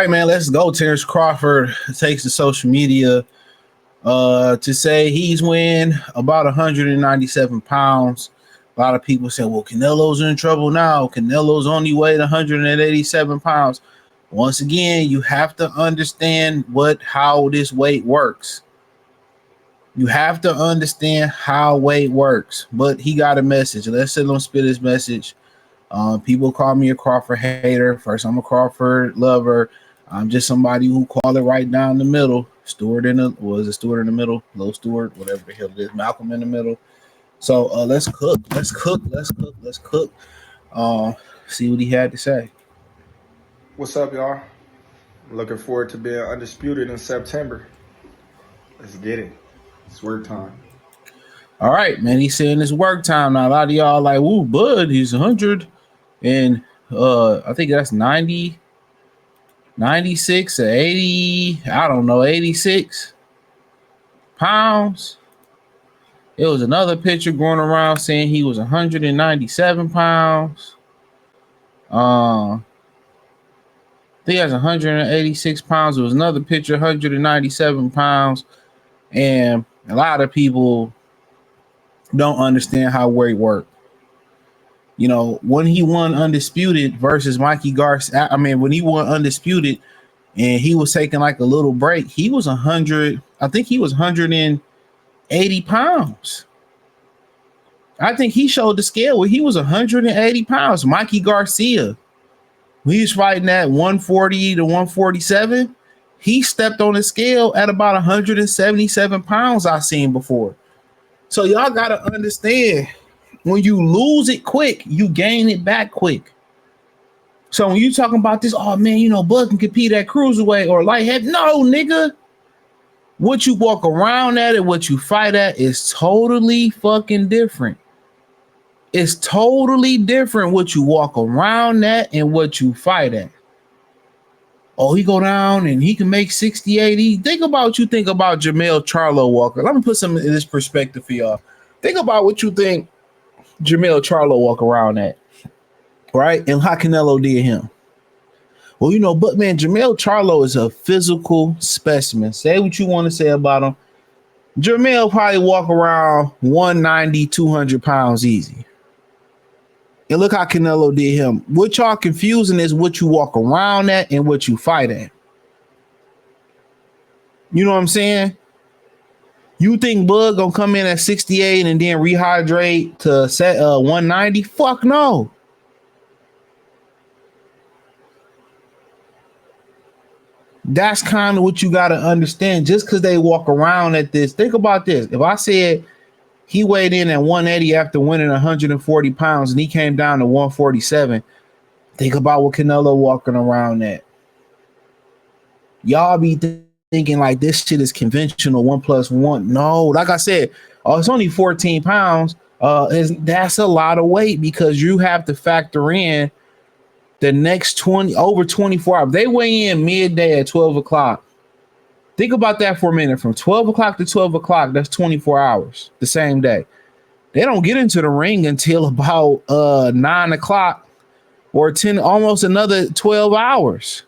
right, man, let's go. Terence Crawford takes to social media to say he's weighing about 197 pounds. A lot of people say, well, Canelo's in trouble now. Canelo's only weighed 187 pounds. Once again, you have to understand how this weight works. You have to understand how weight works. But he got a message. Let's let him spit his message. People call me a Crawford hater. First, I'm a Crawford lover. I'm just somebody who call it right down the middle. Stewart in the middle, low Stewart, whatever the hell it is, Malcolm in the middle. So let's cook. See what he had to say. What's up, y'all? Looking forward to being undisputed in September. Let's get it. It's work time. All right, man. He's saying it's work time now. A lot of y'all like, ooh, bud, he's 100 and I think that's 90, 96 or 80. I don't know, 86 pounds. It was another picture going around saying he was 197 pounds. I think he has 186 pounds. There was another picture, 197 pounds. And a lot of people don't understand how weight works. You know, when he won Undisputed versus Mikey Garcia, when he won Undisputed and he was taking like a little break, he was 100. I think he was 180 pounds. I think he showed the scale where he was 180 pounds. Mikey Garcia, when he was fighting at 140 to 147, he stepped on the scale at about 177 pounds I seen before. So y'all got to understand, when you lose it quick, you gain it back quick. So when you talking about this, oh man, you know, Bud can compete at cruiserweight or light heavy. No, nigga. What you walk around at and what you fight at is totally fucking different. It's totally different what you walk around at and what you fight at. Oh, he go down and he can make 60, 80. Think about Jermell Charlo Walker. Let me put some in this perspective for y'all. Think about what you think Jermell Charlo walk around at, right? And how Canelo did him. Well, you know, but man, Jermell Charlo is a physical specimen. Say what you want to say about him. Jermell probably walk around 190, 200 pounds easy. And look how Canelo did him. What y'all confusing is what you walk around at and what you fight at. You know what I'm saying? You think Bud gonna come in at 68 and then rehydrate to set 190? Fuck no. That's kind of what you got to understand. Just because they walk around at this, think about this. If I said he weighed in at 180 after winning 140 pounds and he came down to 147, think about what Canelo walking around at. Y'all be thinking like this shit is conventional, 1+1. No, like I said, it's only 14 pounds. That's a lot of weight because you have to factor in the next 24 hours. They weigh in midday at 12 o'clock. Think about that for a minute. From 12 o'clock to 12 o'clock, that's 24 hours the same day. They don't get into the ring until about 9 o'clock or 10, almost another 12 hours.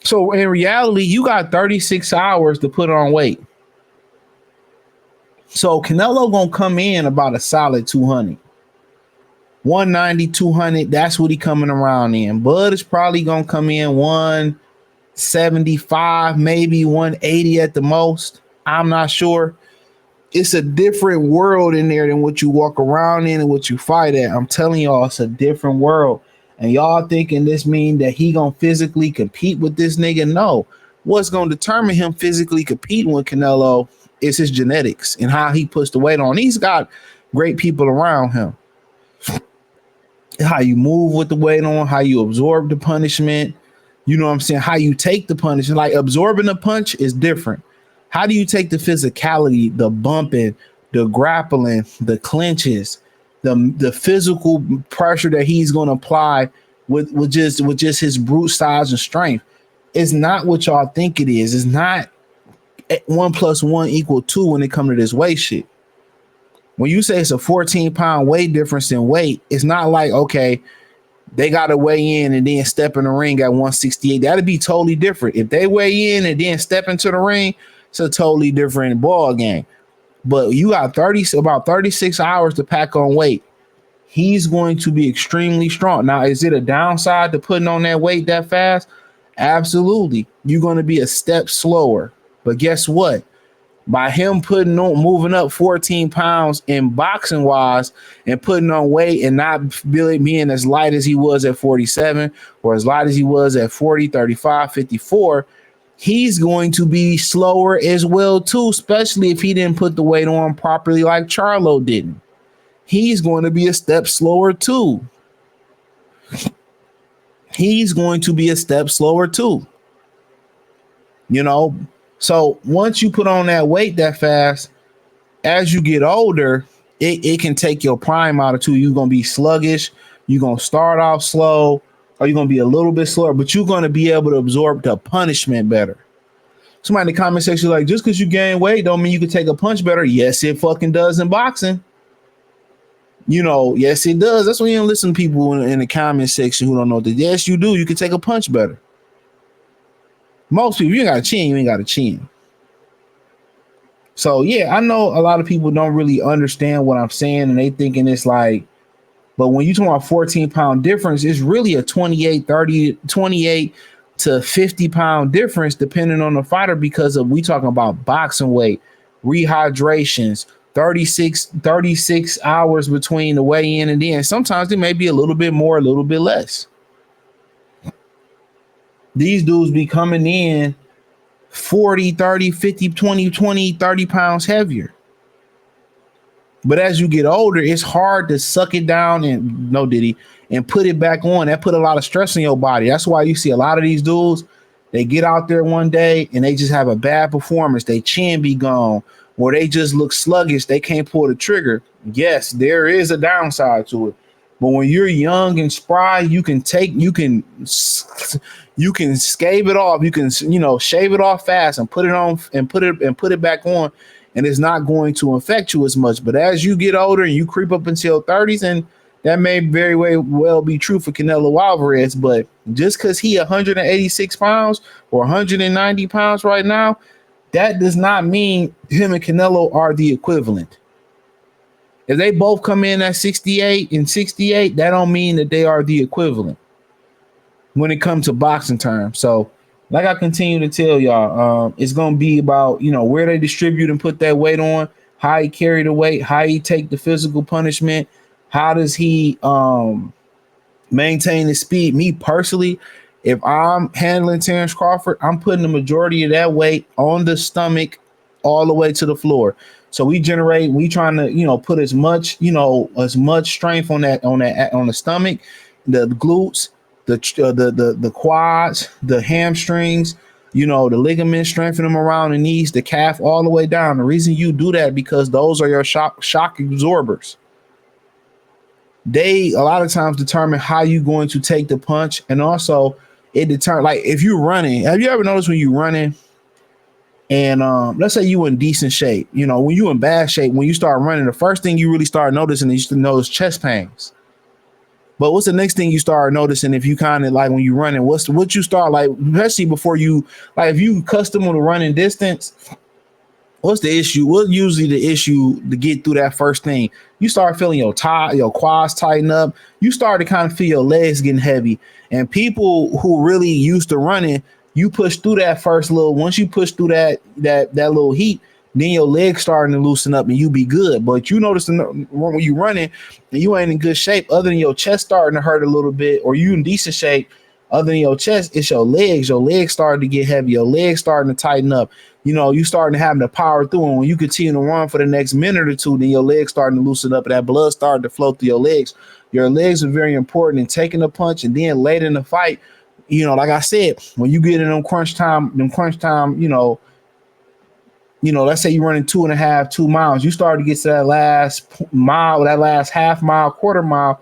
So in reality, you got 36 hours to put on weight. So Canelo gonna come in about a solid 200. 190, 200, that's what he coming around in. Bud is probably gonna come in 175, maybe 180 at the most. I'm not sure. It's a different world in there than what you walk around in and what you fight at. I'm telling y'all, it's a different world. And y'all thinking this mean that he gonna physically compete with this nigga? No. What's gonna determine him physically competing with Canelo is his genetics and how he puts the weight on. He's got great people around him. How you move with the weight on, how you absorb the punishment. You know what I'm saying? How you take the punishment. Like absorbing a punch is different. How do you take the physicality, the bumping, the grappling, the clinches, the physical pressure that he's going to apply with just his brute size and strength? It's not what y'all think it is. It's not 1 + 1 = 2 when it comes to this weight shit. When you say it's a 14-pound weight difference in weight, it's not like, okay, they got to weigh in and then step in the ring at 168. That'd be totally different. If they weigh in and then step into the ring, it's a totally different ball game. But you got about 36 hours to pack on weight. He's going to be extremely strong. Now, is it a downside to putting on that weight that fast? Absolutely. You're going to be a step slower. But guess what? By him moving up 14 pounds in boxing wise and putting on weight and not really being as light as he was at 47 or as light as he was at 40, 35, 54, he's going to be slower as well too, especially if he didn't put the weight on properly like Charlo didn't. He's going to be a step slower too. He's going to be a step slower too. You know, so once you put on that weight that fast, as you get older, it can take your prime out of you. You're going to be sluggish. You're going to start off slow, or you're going to be a little bit slower, but you're going to be able to absorb the punishment better. Somebody in the comment section like, just because you gain weight don't mean you can take a punch better. Yes, it fucking does in boxing. You know, yes, it does. That's why you don't listen to people in the comment section who don't know that. Yes, you do. You can take a punch better. Most people, you ain't got a chin, you ain't got a chin. So, yeah, I know a lot of people don't really understand what I'm saying, and they thinking it's like, but when you talk about 14-pound difference, it's really a 28 to 50-pound difference depending on the fighter because we talking about boxing weight, rehydrations, 36 hours between the weigh-in and then. Sometimes it may be a little bit more, a little bit less. These dudes be coming in 40, 30, 50, 20, 30 pounds heavier. But as you get older, it's hard to suck it down and put it back on. That put a lot of stress on your body. That's why you see a lot of these dudes, they get out there one day and they just have a bad performance. They chin be gone or they just look sluggish. They can't pull the trigger. Yes, there is a downside to it. But when you're young and spry, you can scave it off. You can, shave it off fast and put it on and put it back on. And it's not going to affect you as much. But as you get older and you creep up into your 30s, and that may very well be true for Canelo Alvarez. But just because he 186 pounds or 190 pounds right now, that does not mean him and Canelo are the equivalent. If they both come in at 68 and 68, that don't mean that they are the equivalent when it comes to boxing terms. So, like I continue to tell y'all, it's going to be about, where they distribute and put that weight on, how he carry the weight, how he take the physical punishment, how does he maintain his speed. Me personally, if I'm handling Terence Crawford, I'm putting the majority of that weight on the stomach all the way to the floor. So we trying to, put as much strength on the stomach, the glutes, the quads, the hamstrings, the ligaments, strengthen them around the knees, the calf, all the way down. The reason you do that because those are your shock absorbers. They a lot of times determine how you're going to take the punch, and also it determines, like, if you're running. Have you ever noticed when you're running? And let's say you in decent shape, when you in bad shape, when you start running, the first thing you really start noticing is you notice chest pains. But what's the next thing you start noticing if you kind of like when you running? What you start like, especially before you, like, if you custom to running distance, what's the issue? What's usually the issue to get through that first thing? You start feeling your quads tighten up. You start to kind of feel your legs getting heavy. And people who really used to running, you push through that first once you push through that little heat, then your legs starting to loosen up and you be good. But you notice when you running and you ain't in good shape, other than your chest starting to hurt a little bit, or you in decent shape, other than your chest, it's your legs. Your legs starting to get heavy. Your legs starting to tighten up. You starting to have to power through. And when you continue to run for the next minute or two, then your legs starting to loosen up and that blood starting to flow through your legs. Your legs are very important in taking a punch, and then later in the fight, like I said, when you get in them crunch time, let's say you're running 2 miles, you start to get to that last mile, that last half mile, quarter mile,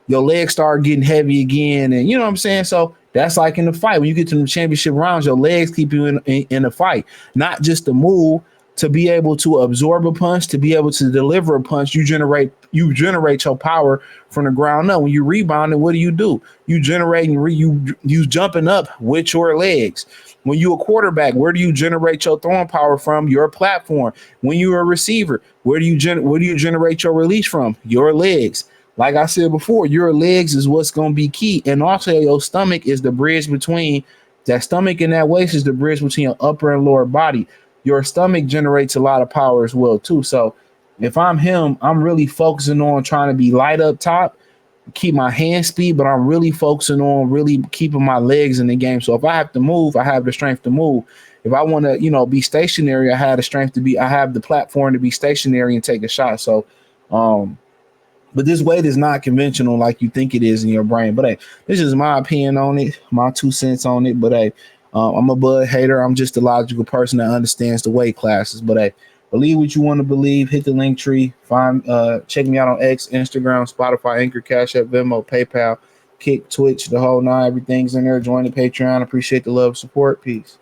your legs start getting heavy again. And you know what I'm saying? So that's like in the fight. When you get to the championship rounds, your legs keep you in the fight, not just to move, to be able to absorb a punch, to be able to deliver a punch. You generate you generate your power from the ground up. When you rebounding, what do? You generating you jumping up with your legs. When you a quarterback, where do you generate your throwing power from? Your platform. When you're a receiver, where do you generate your release from? Your legs. Like I said before, your legs is what's going to be key. And also your stomach is the bridge between that stomach and that waist is the bridge between your upper and lower body. Your stomach generates a lot of power as well too. So if I'm him, I'm really focusing on trying to be light up top, keep my hand speed, but I'm really focusing on really keeping my legs in the game. So if I have to move, I have the strength to move. If I want to, be stationary, I have the platform to be stationary and take a shot. So, but this weight is not conventional like you think it is in your brain. But hey, this is my opinion on it, my 2 cents on it. But hey, I'm a Bud hater. I'm just a logical person that understands the weight classes. But hey, believe what you want to believe. Hit the link tree. Check me out on X, Instagram, Spotify, Anchor, Cash App, Venmo, PayPal, Kick, Twitch, the whole nine. Everything's in there. Join the Patreon. Appreciate the love, support. Peace.